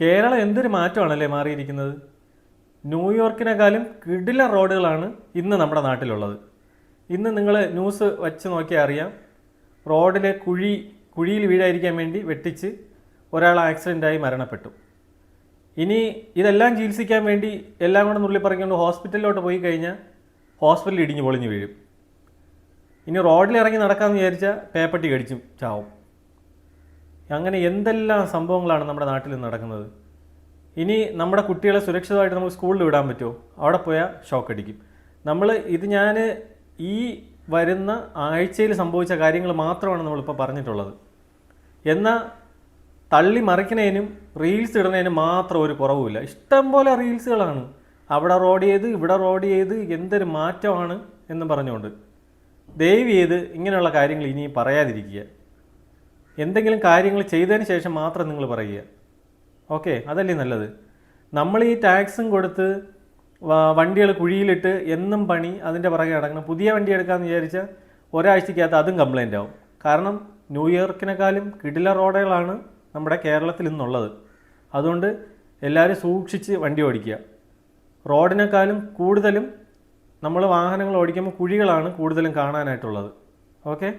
കേരളം എന്തൊരു മാറ്റമാണല്ലേ മാറിയിരിക്കുന്നത്. ന്യൂയോർക്കിനെക്കാളും കിടിലൻ റോഡുകളാണ് ഇന്ന് നമ്മുടെ നാട്ടിലുള്ളത്. ഇന്ന് നിങ്ങൾ ന്യൂസ് വച്ച് നോക്കിയാൽ അറിയാം, റോഡിലെ കുഴിയിൽ വീഴാതിരിക്കാൻ വേണ്ടി വെട്ടിച്ച് ഒരാൾ ആക്സിഡൻ്റായി മരണപ്പെട്ടു. ഇനി ഇതെല്ലാം ചികിത്സിക്കാൻ വേണ്ടി എല്ലാം കൂടെ നുള്ളിപ്പറിക്കൊണ്ട് ഹോസ്പിറ്റലിലോട്ട് പോയി കഴിഞ്ഞാൽ ഹോസ്പിറ്റലിൽ ഇടിഞ്ഞ് പൊളിഞ്ഞ് വീഴും. ഇനി റോഡിൽ ഇറങ്ങി നടക്കാമെന്ന് വിചാരിച്ചാൽ പേപ്പട്ടി കടിച്ചും ചാവും. അങ്ങനെ എന്തെല്ലാം സംഭവങ്ങളാണ് നമ്മുടെ നാട്ടിൽ നടക്കുന്നത്. ഇനി നമ്മുടെ കുട്ടികളെ സുരക്ഷിതമായിട്ട് നമുക്ക് സ്കൂളിൽ വിടാൻ പറ്റുമോ? അവിടെ പോയാൽ ഷോക്ക് അടിക്കും. ഞാൻ ഈ വരുന്ന ആഴ്ചയിൽ സംഭവിച്ച കാര്യങ്ങൾ മാത്രമാണ് നമ്മളിപ്പോൾ പറഞ്ഞിട്ടുള്ളത്. എന്നാൽ തള്ളി മറിക്കുന്നതിനും റീൽസ് ഇടുന്നതിനും മാത്രം ഒരു കുറവുമില്ല. ഇഷ്ടം പോലെ റീൽസുകളാണ്. അവിടെ റോഡ് ചെയ്ത് ഇവിടെ റോഡ് ചെയ്ത് എന്തൊരു മാറ്റമാണ് എന്ന് പറഞ്ഞുകൊണ്ട് ദയവ് ചെയ്ത് ഇങ്ങനെയുള്ള കാര്യങ്ങൾ ഇനി പറയാതിരിക്കുക. എന്തെങ്കിലും കാര്യങ്ങൾ ചെയ്തതിന് ശേഷം മാത്രം നിങ്ങൾ പറയുക. ഓക്കെ, അതല്ലേ നല്ലത്. നമ്മൾ ഈ ടാക്സും കൊടുത്ത് വണ്ടികൾ കുഴിയിലിട്ട് എന്നും പണി അതിൻ്റെ പുറകെ നടക്കണം. പുതിയ വണ്ടി എടുക്കാമെന്ന് വിചാരിച്ചാൽ ഒരാഴ്ചക്കകത്ത് അതും കംപ്ലൈൻ്റ് ആവും. കാരണം ന്യൂയോർക്കിനെക്കാളും കിടില റോഡുകളാണ് നമ്മുടെ കേരളത്തിൽ ഇന്നുള്ളത്. അതുകൊണ്ട് എല്ലാവരും സൂക്ഷിച്ച് വണ്ടി ഓടിക്കുക. റോഡിനേക്കാളും കൂടുതലും നമ്മൾ വാഹനങ്ങൾ ഓടിക്കുമ്പോൾ കുഴികളാണ് കൂടുതലും കാണാനായിട്ടുള്ളത്. ഓക്കെ.